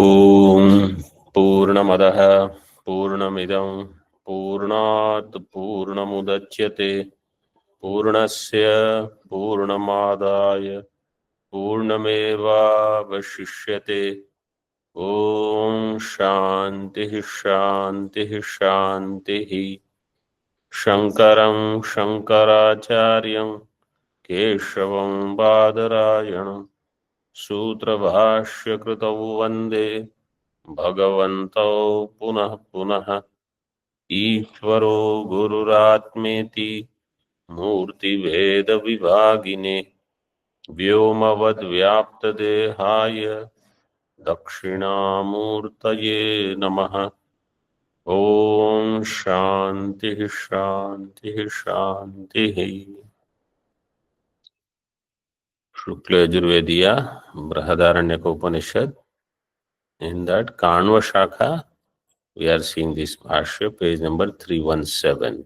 ओम पूर्णमदः पूर्णमिदं पूर्णात् पूर्णमुदच्यते पूर्णस्य पूर्णमादाय पूर्णमेवावशिष्यते। ओम शांति शांति शांति। शंकरं शंकराचार्यं केशवं बादरायणं सूत्रभाष्यकृतौ वन्दे भगवन्तौ पुनः पुनः। ईश्वरो गुरुरात्मेति मूर्तिभेदविभागिने व्योमवद्व्याप्तदेहाय दक्षिणामूर्तये नमः। ओम शांति शांति शांति। शुक्ल यजुर्वेदीय Brihadaranyaka Upanishad, in that Kanva Shakha we are seeing this Bhashya, page number 317.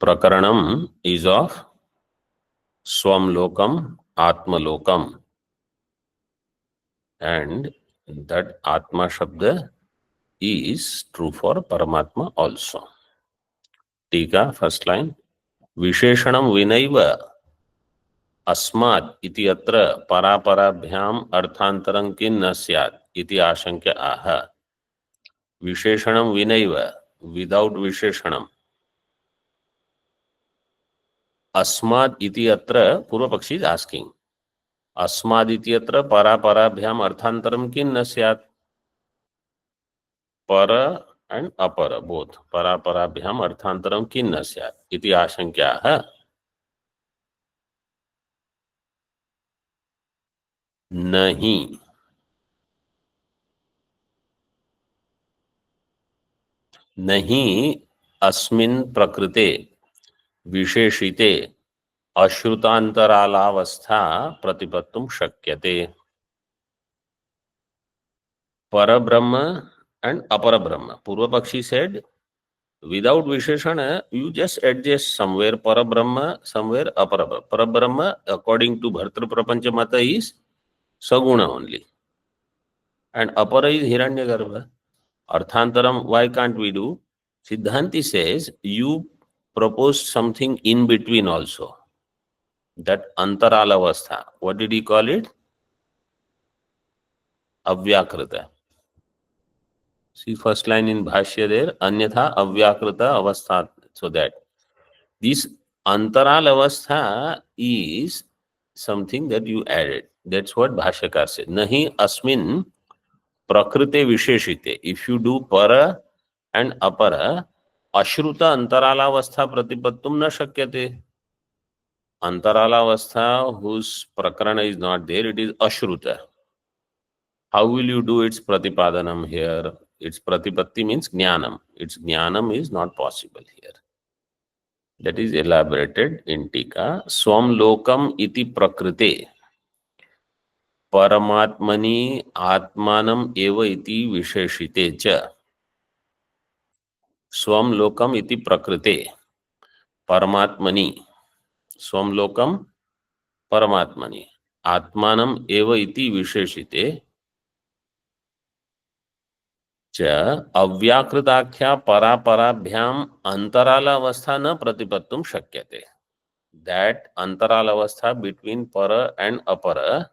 Prakaranam is of Swamlokam, Atmalokam, and that Atma Shabda is true for Paramatma also. Tika, first line. Visheshanam vinaiva अस्मात् इति अत्र परापराभ्याम अर्थांतरं किन्न स्यात् इति आशंक्य आह। विशेषणम विनैव, विदाउट विशेषणम। अस्मात् इति अत्र पूर्व पक्षी इज आस्किंग, अस्माद् इति अत्र परापराभ्याम अर्थांतरं किन्न स्यात्। पर एंड अपर बोथ, परापराभ्याम अर्थांतरं किन्न स्यात् इति आशंक्या है। नहीं, नहीं अस्मिन् प्रकृते विशेषिते अश्रुतांतरालावस्था प्रतिपत्तुं शक्यते। परब्रह्म एंड अपर ब्रह्म, पूर्व पक्षी said without visheshana you just adjust somewhere parabrahma, somewhere aparabra. Parabrahma according to Bhartr Prapancha Mata is saguna only, and apara is Hiranyagarbha. Arthantaram, why can't we do? Siddhanti says you proposed something in between also, that antaralavastha. What did he call it? Avyakrita. See first line in Bhashya there, Anyatha Avyakrita Avastha. So that this Antaral Avastha is something that you added. That's what Bhashyakar said. Nahi Asmin Prakrite Visheshite. If you do Para and Apara, Ashruta Antaralavastha Pratipattum na shakyate. Antaralavastha whose Prakarana is not there, it is Ashruta. How will you do its Pratipadanam here? Its Pratipatti means Jnanam. Its Jnanam is not possible here. That is elaborated in Tika. Swam lokam iti prakrite paramatmani atmanam eva iti visheshite cha. Swam lokam iti prakrite paramatmani. Swam lokam paramatmani atmanam eva iti visheshite च अव्याकृताख्या परापराभ्याम अंतराल अवस्था न प्रतिपत्तुम शक्यते. That अंतराल अवस्था between para and apara,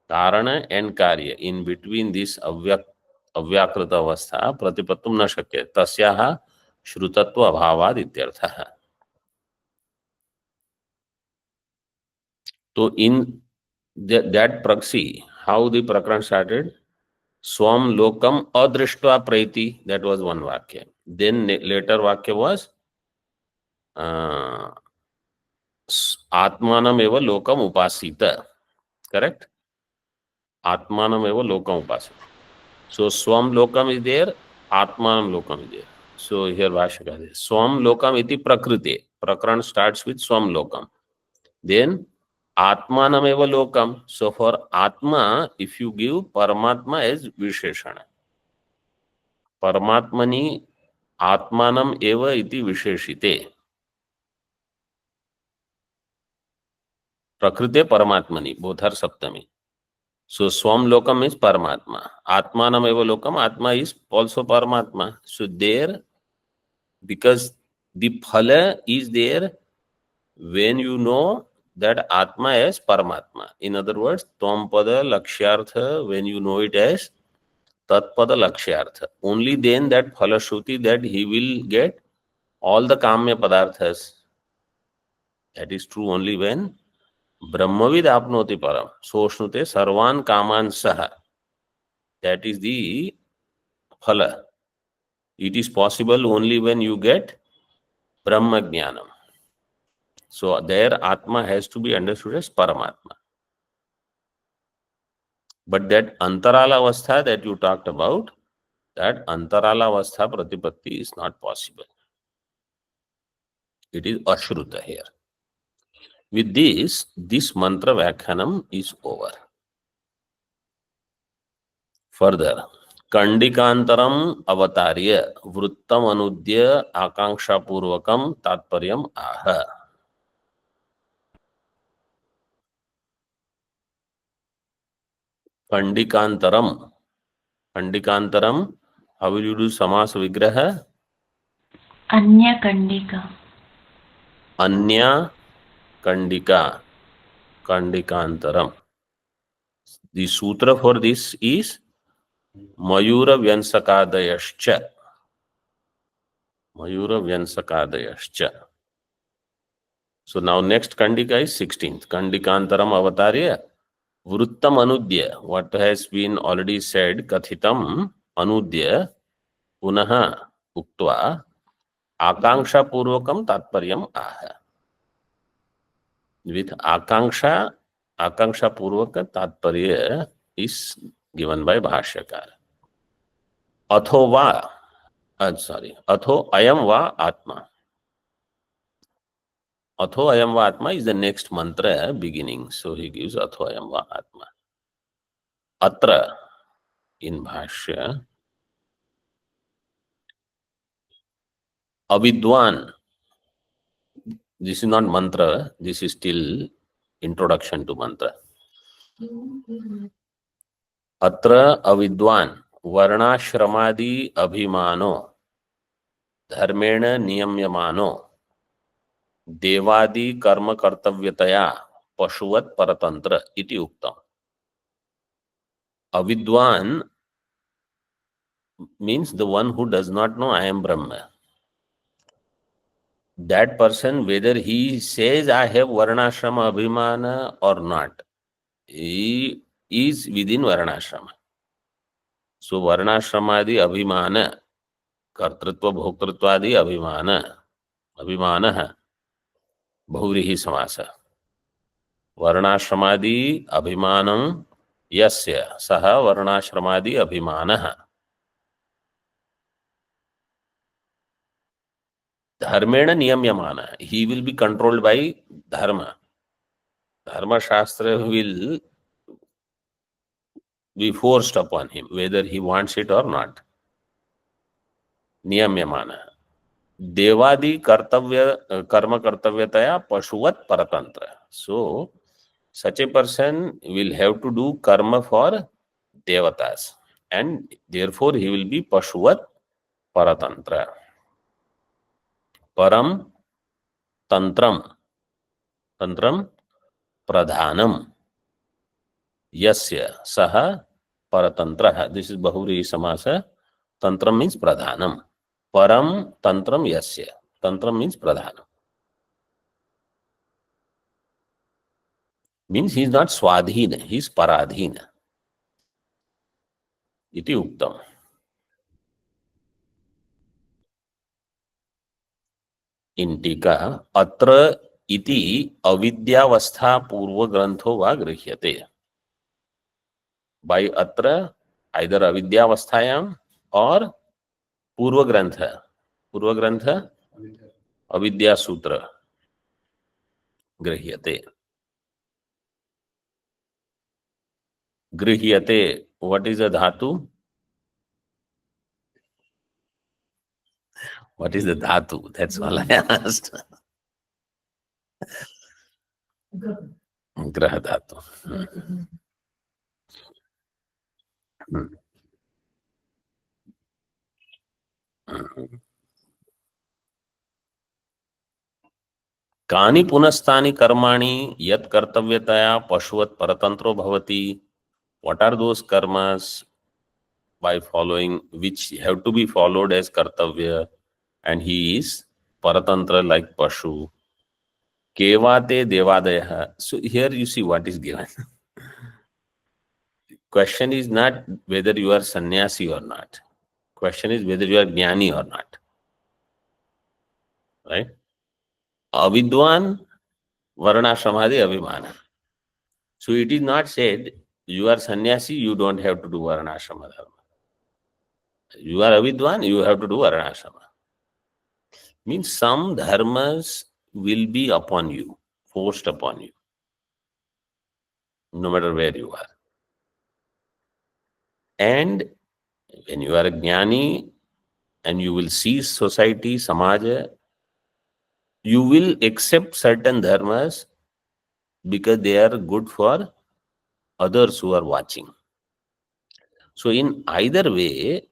कारण and कार्य, in between this अव्याकृत अवस्था प्रतिपत्तुम न शक्य, तस्याः श्रुतत्व अभावाद इत्यर्थः. तो in that praksi, how the prakaran started? Swam lokam adrishtva praiti, that was one vakya. Then later vakya was atmanam eva lokam upasita. Correct? Atmanam eva lokam upasita. So swam lokam is there, atmanam lokam is there. So here Bhashyakar is swam lokam iti prakriti. Prakaran starts with swam lokam. Then atmanam eva lokam. So for atma, if you give paramatma as visheshana, paramatmani atmanam eva iti visheshite. Prakrite Paramatmani, both are Saptami. So Swam Lokam is Paramatma. Atmanam eva Lokam, Atma is also Paramatma. So there, because the phala is there when you know that Atma is Paramatma. In other words, Tvam Pada Lakshyartha, when you know it as Tat Pada Lakshyartha. Only then that phala Shruti that he will get all the Kamya Padarthas. That is true only when Brahmavid Apnoti Param. Soshnute Sarvan Kaman Saha. That is the phala. It is possible only when you get Brahma Jnanam. So there Atma has to be understood as Paramatma. But that Antarala Avastha that you talked about, that Antarala Avastha Pratipatti is not possible. It is Ashruta here. With this mantra Vyakhyanam is over. Further, Kandikantaram Avatarya Vruttam Anudya Akanksha Purvakam Tatparyam Aha. Kandikantaram. Kandikantaram, how will you do Samas Vigraha? Anya Kandika. Anya Kandika. Kandikantaram. The sutra for this is Mayura Vyansakadayascha. Mayura Vyansakadayascha. So now next Kandika is 16th. Kandikantaram Avatarya Vruttam Anudya. What has been already said, Kathitam Anudya Punaha Uktva Akanksha Purvakam Tatparyam Aha. With Akanksha Purvaka Tatparya is given by Bhashyakar. Atho va, Atho ayam va Atma. Atho ayam va Atma is the next mantra beginning. So he gives Atho ayam va Atma. Atra in Bhashya. Avidwan. This is not mantra. This is still introduction to mantra. Atra avidwan varnashramaadi abhimano धर्मेण नियम्यमानो देवादि कर्म कर्तव्यतया पशुवत परतंत्र इति उक्तम. Avidwan means the one who does not know I am Brahma. That person, whether he says I have varnashrama abhimana or not, he is within varnashrama. So varnashramadi abhimana, कर्तृत्व भोक्तृत्वादि अभिमान अभिमान बहुव्रीहि समास वर्णाश्रमादि अभिमानं यस्य सह वर्णाश्रमादि अभिमानः धर्मेण नियम्यमान. He will be controlled by dharma. Dharma shastra will be forced upon him whether he wants it or not. नियम्यमान. देवादि कर्तव्य कर्म कर्तव्यतया पशुवत परतंत्र. So such a person will have to do karma for devatas and therefore he will be pashuvat paratantra. Param tantram. Tantram pradhanam. Yasya saha paratantra. This is bahuvrihi samasa. Tantram means pradhanam. Param tantram yasya. Tantram means pradhanam. Means he is not swadhina, he is paradhina. Iti uktam. In टीका अत्र इति अविद्यावस्था पूर्व ग्रंथो वा गृह्यते. By atra, either avidyavasthayam or पूर्व ग्रंथ. पूर्व ग्रंथ अविद्या सूत्र गृह्यते. गृह्यते, what is the dhatu? What is the dhatu? That's all I asked. ग्रह धातु. कानि पुनस्तानि कर्माणि यत् कर्तव्यतया पशुवत् परतंत्रो भवति. What are those karmas by following which have to be followed as kartavya, and he is paratantra like pashu. Kevate devadaya. So here you see what is given. Question is not whether you are sannyasi or not. Question is whether you are jnani or not. Right? Avidwan varnashramadi abhimana. So it is not said you are sannyasi, you don't have to do varnashrama dharma. You are avidwan, you have to do varnashrama. Means some dharmas will be upon you, forced upon you, no matter where you are. And when you are a jnani and you will see society, samaja, you will accept certain dharmas because they are good for others who are watching. So in either way,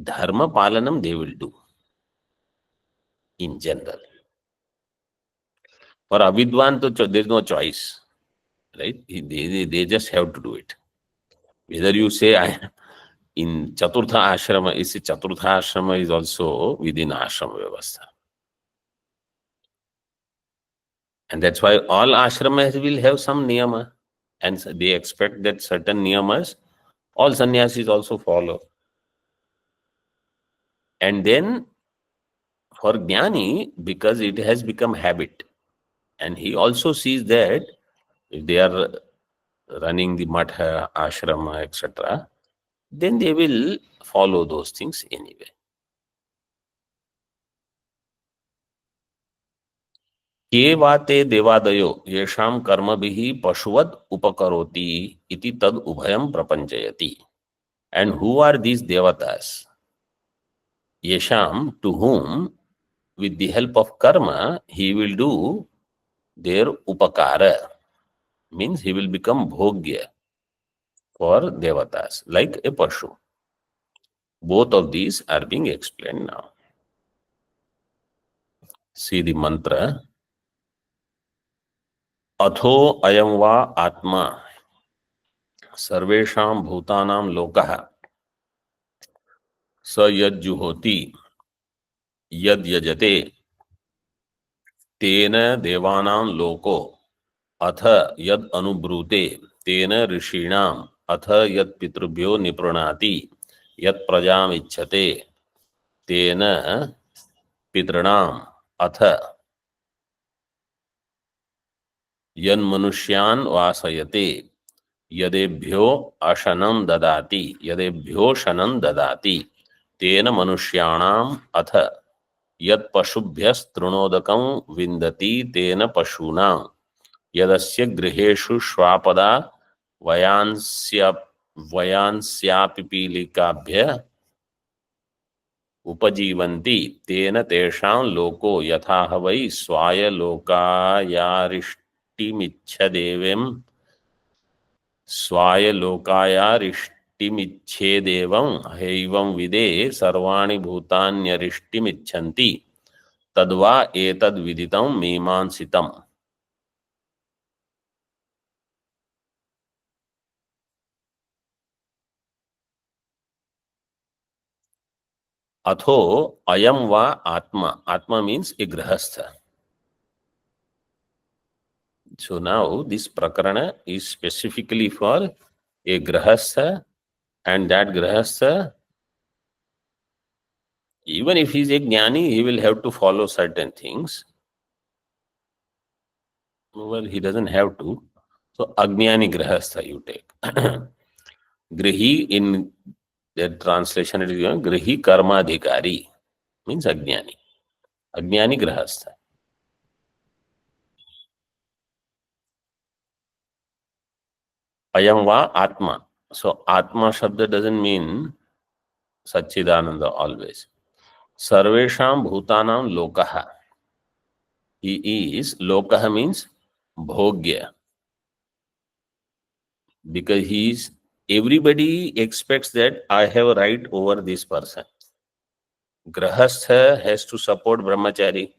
dharma palanam they will do in general. For avidwan, there is no choice, right? They just have to do it. Whether you say in Chaturtha Ashrama, Chaturtha Ashrama is also within Ashrama Vyavastha. And that's why all ashramas will have some niyama. And they expect that certain niyamas, all sannyasis also follow. And then for jnani, because it has become habit, and he also sees that if they are running the matha, ashrama, etc., then they will follow those things anyway. के वाते देवादयो येषां कर्मभिः पशुवत् उपकरोति इति तद उभयं प्रपंचयति. And who are these devatas? Yesham, to whom with the help of karma he will do their upakara, means he will become bhogya for devatas like a pashu. Both of these are being explained now. See the mantra. Atho ayam va atma सर्वेषां भूतानां लोकः स यज्जुहोति यद यजते तेन देवानां लोको अथ यद अनुब्रूते तेन ऋषीणाम् अथ यद पितृभ्यो निपृणाति यद प्रजाम् इच्छते तेन पितॄणाम् अथ यन्मनुष्यान् वासयते यदेभ्यो अशनं ददाति यदेभ्यो शनं ददाति तेन मनुष्याणाम् अथ यत् पशुभ्यस्तृणोदकं विन्दति तेन पशूनां यदस्य गृहेषु श्वापदा वयांस्यापिपीलिकाभ्यः उपजीवन्ति तेन तेषां लोको यथा वै स्वायलोकायारिष्टिमिच्छदेवम् स्वायलोकायारिष्टिमिच्छेदेवं हैवं विदे सर्वाणि भूतान्यरिष्टिमिच्छन्ति तद्वा एतद्विदितं मीमांसितम्. अथो अयम वा आत्मा. Atma means a grahastha. So now this prakarana is specifically for a grahastha, and that grahastha, even if he is a jnani, he will have to follow certain things. Well, he doesn't have to. So ajnani grahastha you take. Grihi, in the translation it is given, Grihi karma adhikari, means ajnani. Ajnani grahastha. Ayam va atma. So atma shabda doesn't mean Satchidananda always. Sarvesham bhutanam lokaha. He is, lokaha means bhogya, because everybody expects that I have a right over this person. Grahastha has to support brahmachari.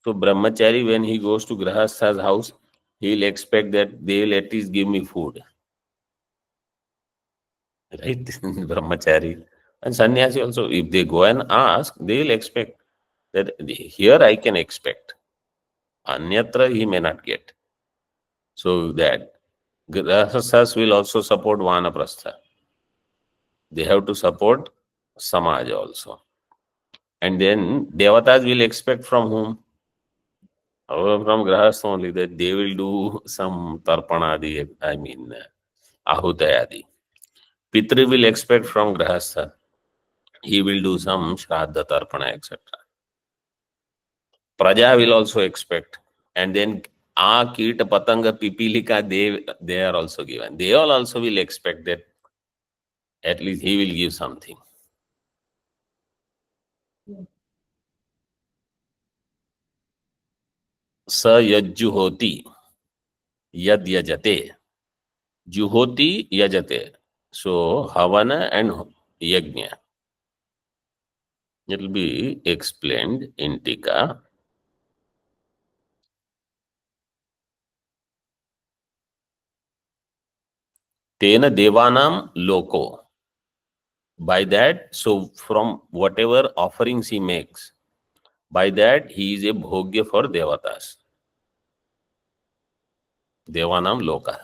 So brahmachari, when he goes to grahastha's house, he'll expect that they will at least give me food. Right? Brahmachari. And sannyasi also, if they go and ask, they will expect that here I can expect. Anyatra he may not get. So that grahasthas will also support vanaprastha. They have to support samaj also. And then devatas will expect from whom? From grahastha only, that they will do some tarpanadi, I mean ahutayadi. Pitri will expect from grahastha. He will do some shraddha, tarpana, etc. Praja will also expect. And then Kita, Patanga, Pipilika, they are also given. They all also will expect that at least he will give something. Sa yajjuhoti, yad yajate. Juhoti yajate. So Havana and Yajna. It will be explained in Tika. Tena devanam loko. By that, so from whatever offerings he makes, by that he is a bhogya for devatas. Devanam loka.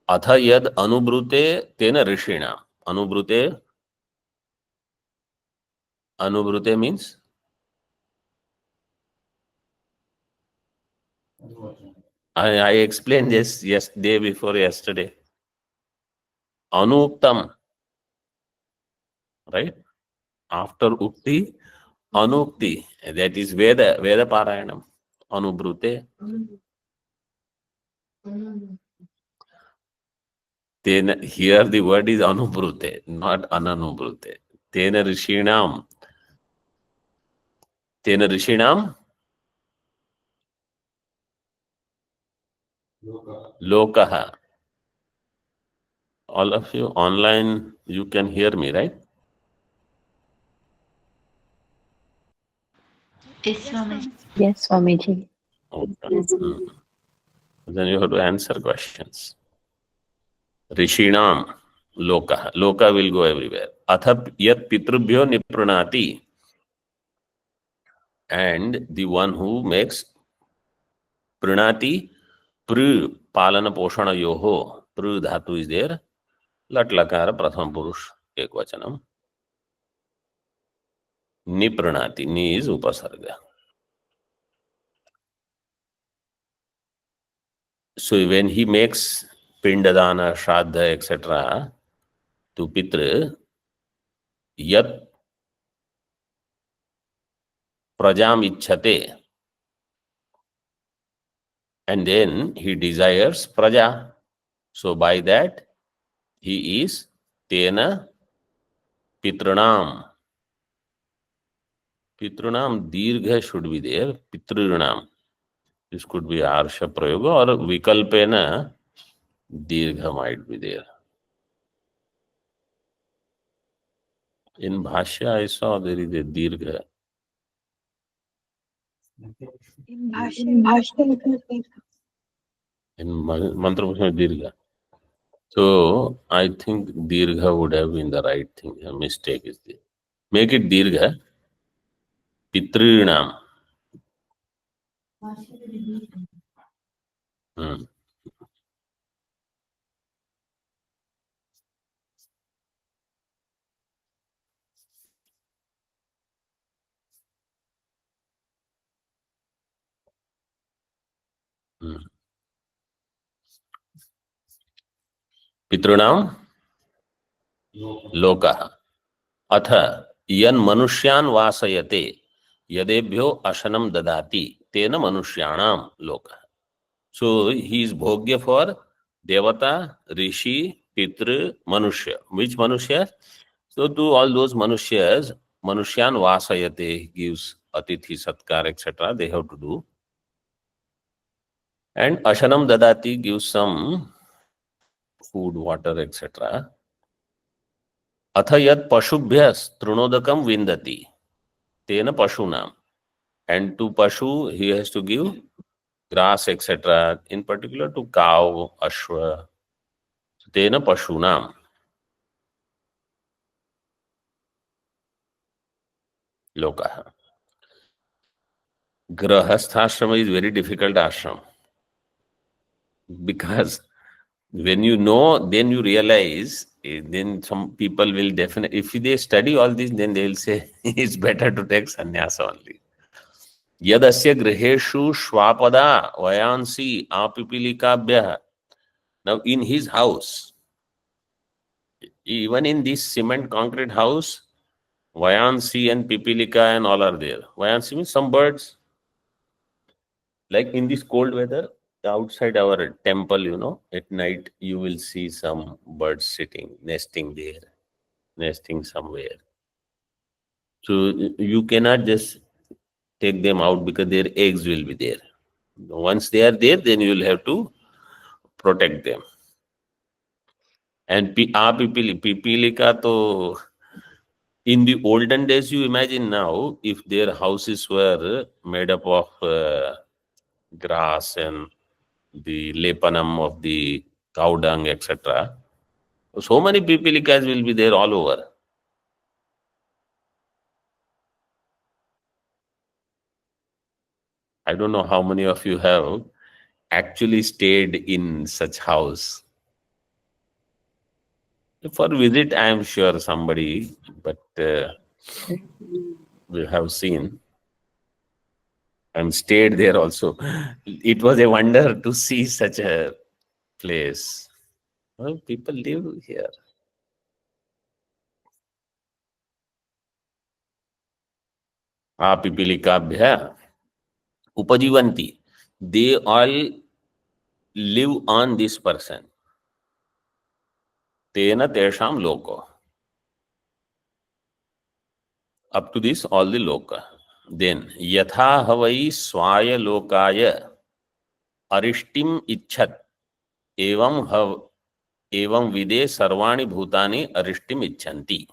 Atha yad anubrute tena rishina. Anubrute means? I explained this day before yesterday. Anuktam. Right? After ukti, anukti. That is Veda Parayanam. Anubrute. Tena, here the word is anubrute, not ananubrute. Tena rishinam. Tena rishinam. Lokaha. All of you online, you can hear me, right? Yes, Swamiji. Yes, Swamiji. Okay. Then you have to answer questions. Rishinam loka. Loka will go everywhere. Atha yat pitrubhyo nipranati. And the one who makes pranati, pru palana poshana yoho. Pru dhatu is there. Lat lakara pratham purush ekvachanam. Nipranati. Ni is upasarga. So when he makes pindadana, shraddha, etc. to Pitra, yat prajam ichhate, and then he desires praja. So by that, he is tena pitranam. Pitranam, dirgha should be there. Pitranam. This could be arsha prayoga or vikalpena, dirgha might be there. In Bhashya, I saw there is a dirgha. In Bhashya, In Mantra Pushpa, dirgha. So I think dirgha would have been the right thing. A mistake is there. Make it dirgha. Pitrinam. Pitrinam loka. Atha yan manushyan vasayate yadebhyo ashanam dadati tena manushyanam loka. So he is bhogya for devata, rishi, pitra, manushya. Which manushya? So to all those manushyas, manushyan vasayate gives atithi, satkar, etc. They have to do. And Ashanam Dadati gives some food, water, etc. Atha yad pashubhyas trunodakam vindati. Tena pashunam. And to pashu, he has to give grass, etc. In particular to cow, ashwa. Tena pashunam. Lokaha. Grahasthashrama is very difficult ashram. Because when you know, then you realize, then some people will definitely, if they study all this, then they will say, it's better to take sannyasa only. Yadasya griheshu shwapada vayansi apipilikabhyah. Now in his house, even in this cement concrete house, vayansi and pipilika and all are there. Vayansi means some birds. Like in this cold weather, outside our temple, at night you will see some birds sitting, nesting there, nesting somewhere. So you cannot just take them out because their eggs will be there. Once they are there, then you will have to protect them. And pipilika, to in the olden days, you imagine now, if their houses were made up of grass and the lepanam of the cow dung, etc. So many pipilikas will be there all over. I don't know how many of you have actually stayed in such house. For visit, I am sure somebody, but we have seen and stayed there also. It was a wonder to see such a place. Well, people live here. Pipilikabhya upajivanti. They all live on this person. Tena tesham loko. Up to this, all the loka. Then, yatha havai swaya lokaya arishtim ichat evam vide sarvani bhutani arishtim icchanti.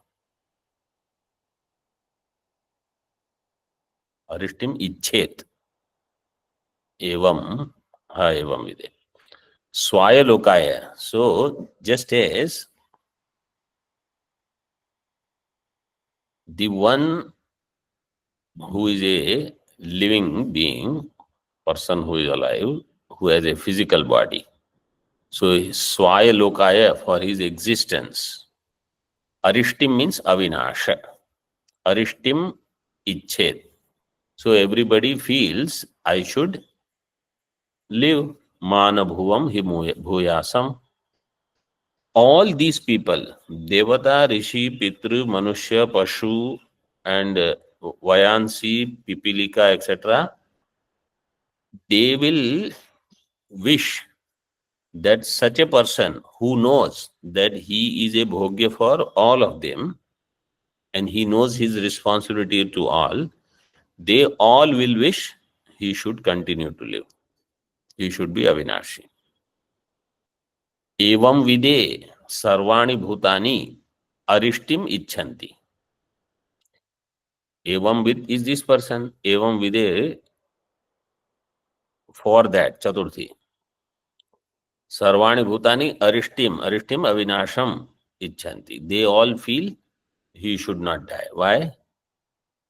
Arishtim icchet evam vide. Swaya lokaya. So, just as the one who is a living being, person who is alive, who has a physical body. So swaya lokaya, for his existence. Arishtim means avinasha. Arishtim icchet. So everybody feels I should live. Manabhuvam bhuyasam. All these people, Devata, Rishi, Pitru, Manushya, Pashu, and Vayansi, Pipilika, etc., they will wish that such a person who knows that he is a bhogya for all of them and he knows his responsibility to all, they all will wish he should continue to live. He should be Avinashi. Evam vide sarvani bhutani arishtim icchanti. Evam vid is this person. Evam vide, for that, Chaturthi. Sarvani bhutani arishtim avinasham icchanti. They all feel he should not die. Why?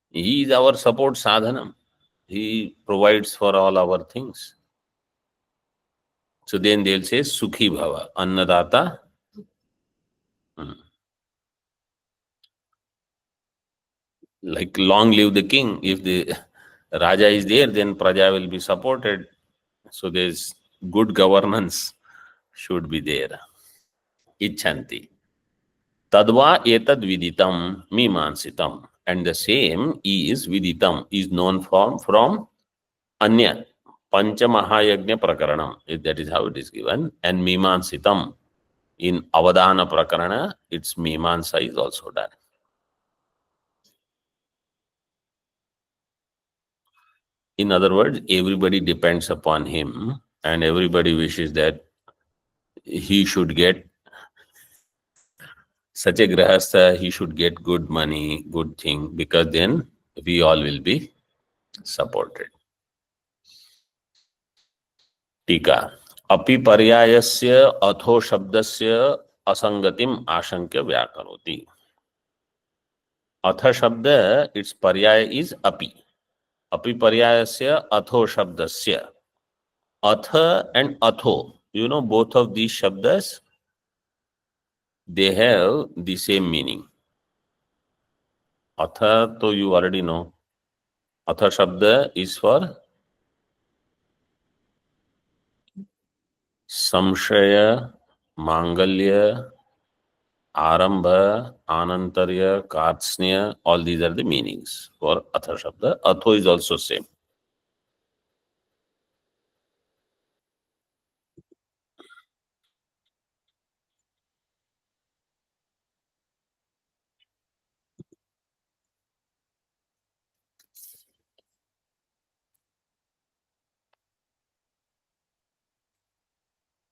He is our support sadhanam. He provides for all our things. So then they'll say Sukhi Bhava, Annadata. Like long live the king. If the Raja is there, then Praja will be supported. So there's good governance should be there. Icchanti. Tadva etad viditam mimansitam. And the same is viditam, is known from Anya. Pancha Mahayagnya Prakaranam. That is how it is given. And Mimansitam. In Avadana Prakarana, its Mimansa is also done. In other words, everybody depends upon him. and everybody wishes that he should get such a grahastha, he should get good money, good thing, because then we all will be supported. टीका अपि पर्यायस्य अथो शब्दस्य असंगतिम आशंक्य व्याकरोति. अथ शब्द it's पर्याय is अपि. अपि पर्यायस्य अथो शब्दस्य. अथ and atho, you know, both of these shabdas, they have the same meaning. Atha, so you already know. Atha shabda is for samshaya, mangalya, arambha, anantarya, katsnya, all these are the meanings for atha shabda. Atho is also same.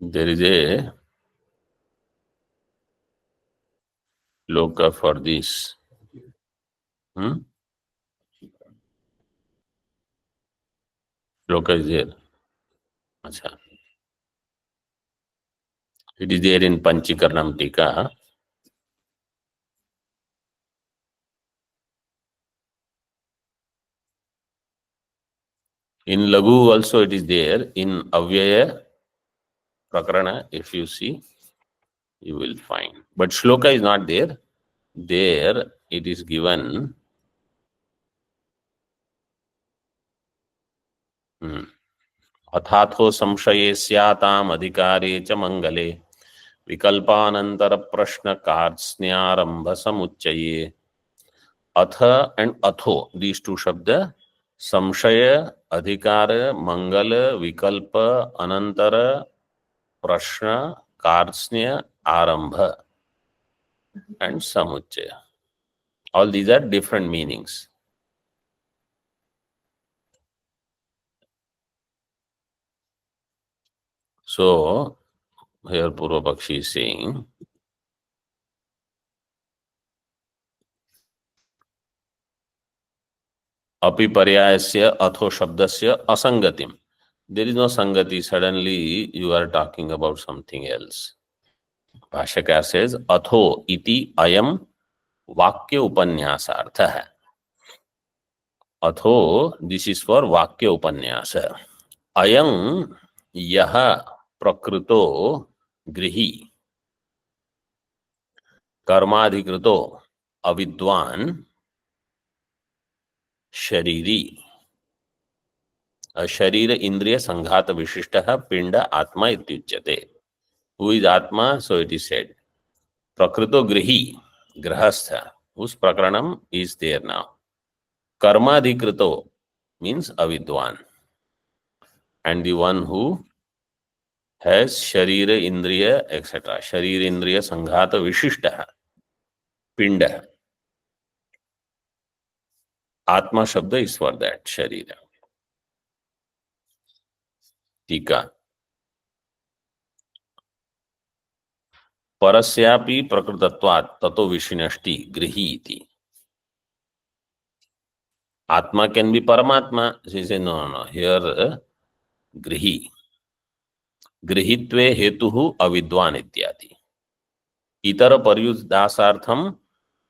There is a loka for this. Loka is there. Achha. It is there in Panchikaranam Tika. In Lagu also it is there. In Avyaya Prakarana, if you see, you will find. But Shloka is not there. There it is given. अथाथो संशये स्याताम अधिकारे च मंगले विकल्पानंतर प्रश्न कार्त्स्न्यारंभ समुच्चये. अथ and atho, these two shabda, samshaya, adhikara, mangala, vikalpa, anantara, prashna, kartsnya, arambha, and samuchaya. All these are different meanings. So, here Purvapakshi is saying, api paryayasya atho shabdasya asangatim. There is no sangati. Suddenly you are talking about something else. Bhashaka says, atho iti ayam वाक्य उपन्यास अर्थ है. अथो this is for वाक्य उपन्यास. अयं यह प्रकृतो गृही कर्माधिकृतो अविद्वान शरीरी. शरीर इंद्रिय संघात विशिष्ट पिंड आत्मा इत्युच्यते. Who is atma? So it is said प्रकृतो गृही, गृहस्थ, उस प्रकरणम इज देयर नाउ. कर्माधिकृतो means avidwan, and the one who has sharira indriya etc. Sharira indriya sanghata vishishta pinda. Atma shabda is for that sharira. टीका परस्यापि प्रकृतत्वात् ततो विशिनष्टि गृही इति. Atma can be Paramatma. She says, no. Here, Grihi. Grihitve hetuhu avidwan ityati. Itara paryudasartham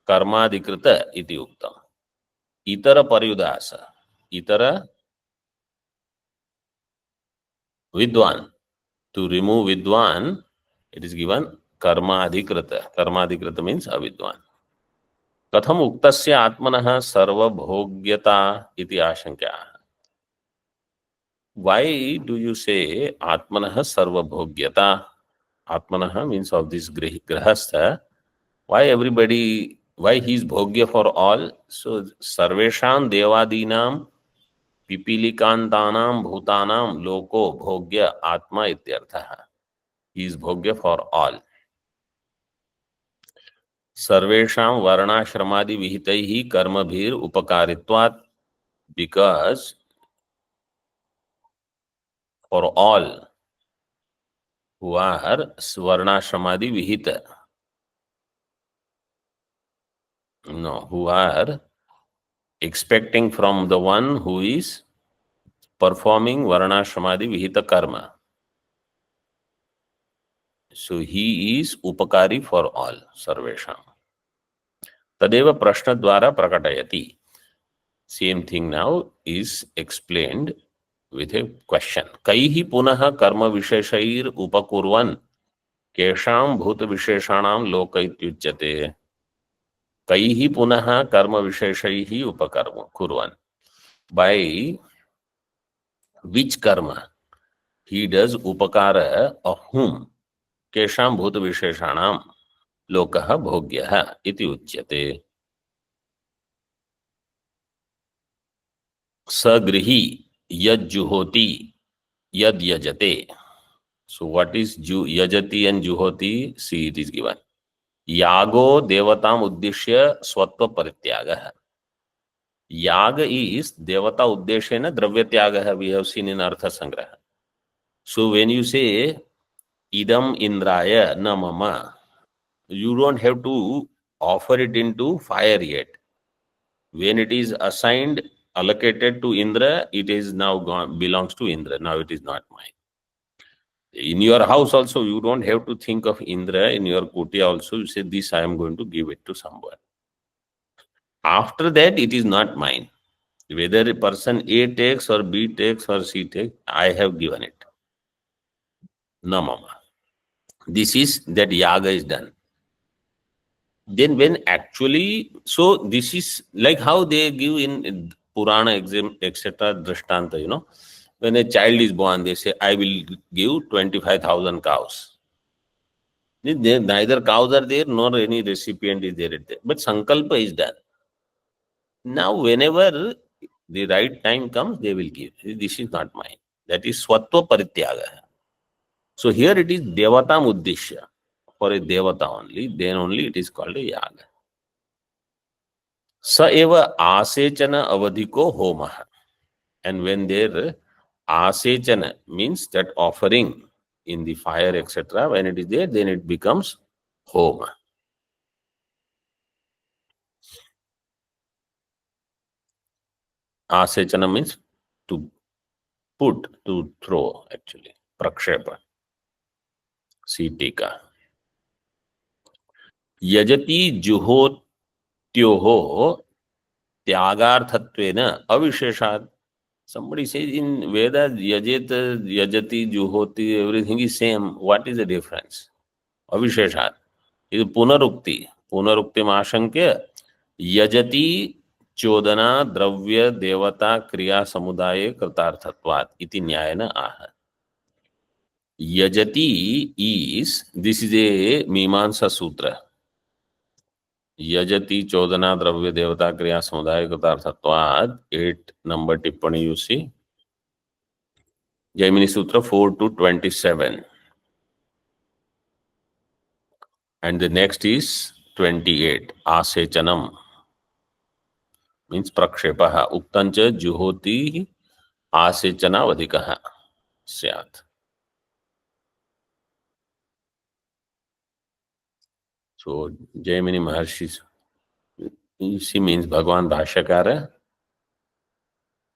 karmadikrita iti uktam. Itara paryudasa. Itara vidwan. To remove vidwan, it is given karmadikrita. Karmadikrita means avidwan. कथम उक्तस्य आत्मनः सर्वभोग्यता इति आशंका. Why do you say आत्मनः सर्वभोग्यता? Atmanah means of this grahastha. Why everybody, why he is bhogya for all? So sarvesham devadinam pipilikantanam bhutanam loko bhogya atma ityartha. He is bhogya for all. सर्वेषां वर्णाश्रमादि विहितैः कर्मभिर उपकारित्वात्, because for all who are Swarnashramaadi Vihita. No, who are expecting from the one who is performing Varnashramadi Vihita Karma. So he is Upakari for all, Sarvesham. Tadeva Prashna Dwara Prakatayati. Same thing now is explained with a question. Kaihi punaha karma visheshair upakurvan kesham bhuta visheshanam lokaityuchyate. Kaihi punaha karma visheshaihi upakarma kurvan. By which karma he does upakara of whom? केषां भूत विशेषाणां लोकः भोग्यः इति उच्यते. सगृही यज्जुहोति यद यजते. So what is yajati and juhoti? See, it is given. Yago devatam uddishya swatva parityagah. Yaga is devata uddeshena dravya tyagah. We have seen in Artha Sangraha. So when you say idam indraya na mama, you don't have to offer it into fire yet. When it is assigned, allocated to Indra, it is now gone, belongs to Indra. Now it is not mine. In your house also, you don't have to think of Indra. In your kutia also, you say, this I am going to give it to someone. After that, it is not mine. Whether a person A takes or B takes or C takes, I have given it. No, mama. This is that yaga is done. Then when actually, so this is like how they give in Purana exam, etc. Drishtanta, you know, when a child is born, they say, I will give 25,000 cows. Neither cows are there, nor any recipient is there. But Sankalpa is done. Now, whenever the right time comes, they will give. This is not mine. That is Swatva Parityaga. So here it is Devatam Uddishya. For a Devata only, then only it is called a Yaga. Sa eva asechana avadhiko homaha. And when there asechana means that offering in the fire, etc., when it is there, then it becomes homa. Asechana means to put, to throw, actually. Prakshepa. See tika. Yajati juhotyoho tyagarthatvena avisheshat. Somebody says in Vedas, yajet, yajati, juhoti, everything is same. What is the difference? Avisheshat. It is punarukti. Punarukti mashankya. Yajati chodana dravya devata kriya samudaye kritarthatvat. Iti nyayana aha. Yajati is, this is a Mimamsa Sutra. Yajati chodana dravya devata kriya samudaye kritarthatvat. 8 number tippani you see. Jaimini Sutra 4 to 27. And the next is 28. Asechanam means prakshepaha. Uktancha juhoti asechana vadikaha syat. So Jaimini Maharshi, she means Bhagavan Bhashyakara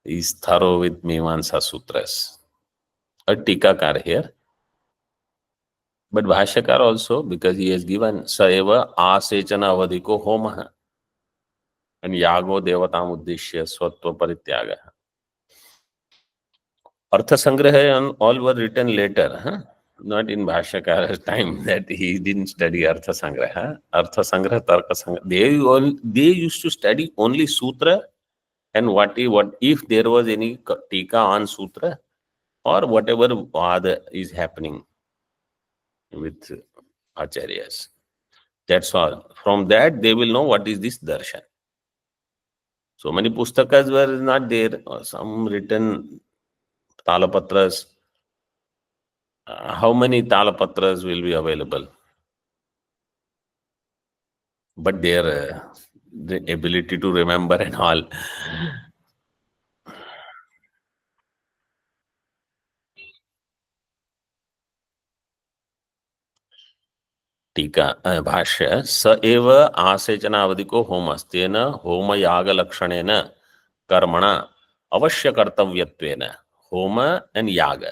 is thorough with Mimamsa Sutras. A Tikakar here. But Bhashyakar also, because he has given Saeva Asechana Avadhiko Homaha and Yago Devatam Uddishya Swatva Parityaga. Artha Sangraha and all were written later, huh? Not in Bhashyakara's time, that he didn't study Artha Sangraha. Artha Sangraha, Tarka Sangraha. They used to study only Sutra and what if there was any Tika on Sutra or whatever Vada is happening with Acharyas. That's all. From that, they will know what is this darshan. So many pustakas were not there. Some written talapatras. How many talapatras will be available? But their the ability to remember and all. टीका भाष्य स एव आसेचनावधि को होमस्तेन होमयाग लक्षणेन कर्मणा अवश्य कर्तव्यत्वेन home and याग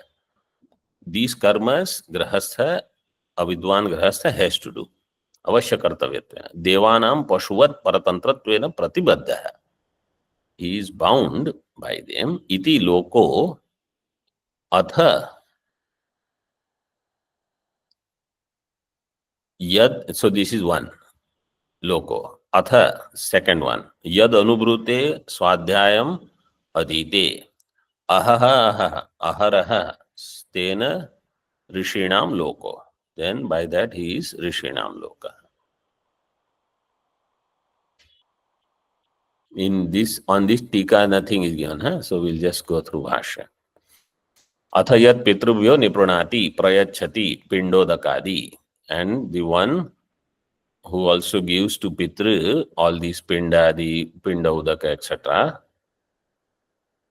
these karmas grahastha a vidwan grahastha has to do अवश्य कर्तव्यत्वेन देवानां पशुवत् परतंत्रत्वेन प्रतिबद्धः he is bound by them इति लोको अथ यद so this is one लोको अथ second one यद अनुब्रूते स्वाध्यायम अधीते अहह अहह अहरह तेन ऋषीणाम लोको then by that he is ऋषीणाम लोक in this on this tika nothing is given, huh? So we'll just go through bhashya. अथ यत् पितृभ्यो निपृणाति प्रयच्छति पिंडोदकादि and the one who also gives to pitru all these pindadi pindodaka etc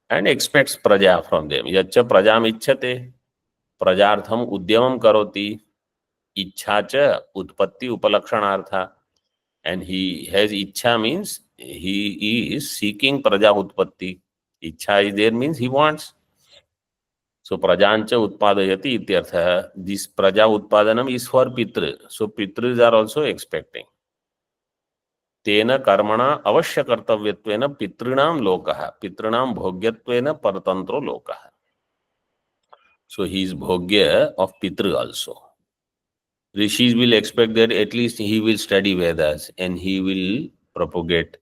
and expects praja from them yaccha prajam icchate prajartham udyamam karoti इच्छा च उत्पत्ति उपलक्षणार्था and he has ichha means he is seeking praja utpatti ichha is there means he wants so prajancha utpadayati ityartha this praja utpadanam is for pitru so pitrus are also expecting tena karmana avashya kartavyatvena pitrinam lokah pitrinam bhogyatvena paratantro lokah so he is bhogya of pitru also. Rishis will expect that at least he will study Vedas and he will propagate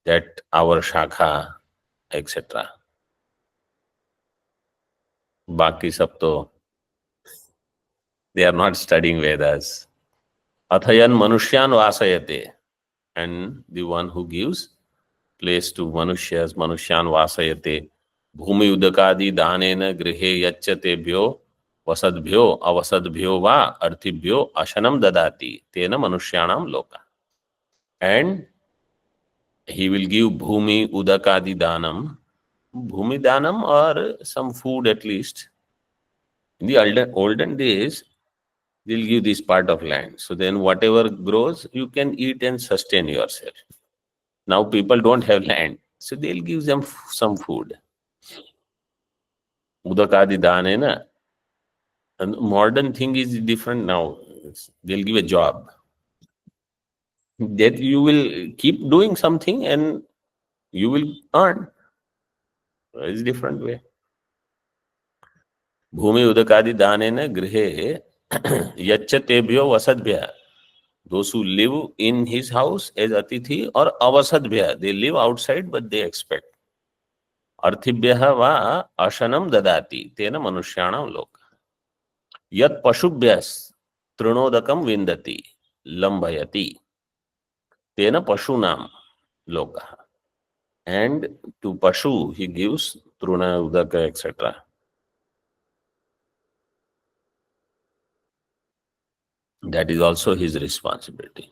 that our Shakha, etc. Baki sab to, they are not studying Vedas. Athayan manushyan vasayate. And the one who gives place to manushyas, manushyan vasayate. Bhumi udakadi danena grihe yachatebhyo वसद्भ्यो अवसद्भ्यो वा अर्थिभ्यो अशनम ददाति तेन मनुष्याणाम लोका and he will give bhumi udakadi danam bhumi danam or some food at least in the olden days they'll give this part of land so then whatever grows you can eat and sustain yourself. Now people don't have land so they'll give them some food udakadi danena. And modern thing is different now. They'll give a job. That you will keep doing something and you will earn. It's a different way. Bhumi udakadi danena grihe yachatebhyo vasadbhya. Those who live in his house as atithi or avasadbhya. They live outside but they expect. Arthibhya va ashanam dadati. Tena manushyanam loka. Yat pashubhyas trinodakam vindati lambhayati tena pashunam lokaha and to pashu he gives truna udaka etc. That is also his responsibility.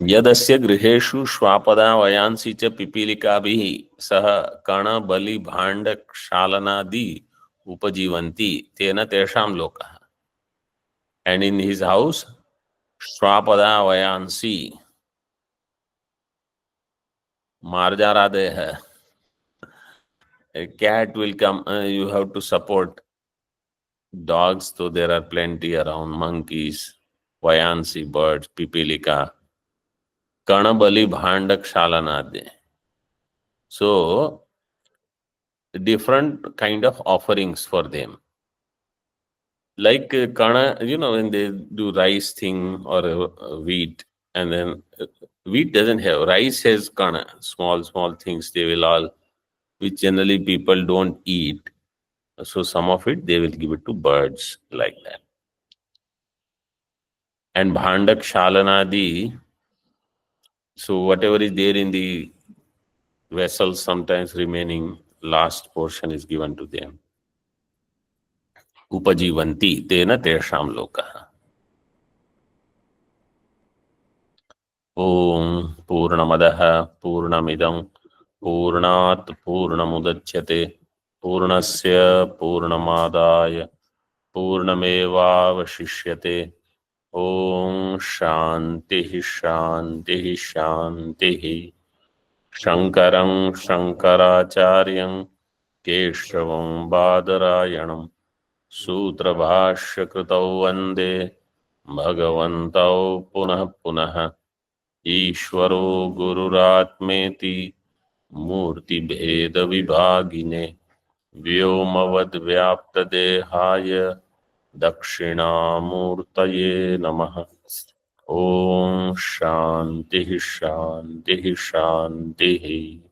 यदस्य गृहेषु श्वापदा वयांसी च पिपीलिकाभिः सह कण बलि भाण्ड क्षालनादि उपजीवन्ति तेन तेषां लोकः and in his house श्वापदा वयांसी मार्जारादयः a cat will come you have to support dogs so there are plenty around monkeys vayansi birds pipilika Kanabali Bhandak Shalanade. So, different kind of offerings for them. Like Kana, you know, when they do rice thing or wheat, and then wheat doesn't have, rice has Kana, small things they will all, which generally people don't eat. So, some of it they will give it to birds like that. And Bhandak Shalanadi, so whatever is there in the vessels, sometimes remaining last portion is given to them. Upajivanti tena tesham lokah. Om Purnamadaha Purnamidam Purnat Purnamudachyate Purnasya Purnamadaya पूर्णमेवावशिष्यते। ओम शांति शांति शांति। शंकरं शंकराचार्यं केशवं बादरायणं सूत्रभाष्यकृतौ वन्दे भगवन्तौ पुनः पुनः। ईश्वरो गुरुरात्मेति मूर्तिभेदविभागिने व्योमवद्व्याप्तदेहाय दक्षिणामूर्तये नमः। ओम शांति शांति शांति।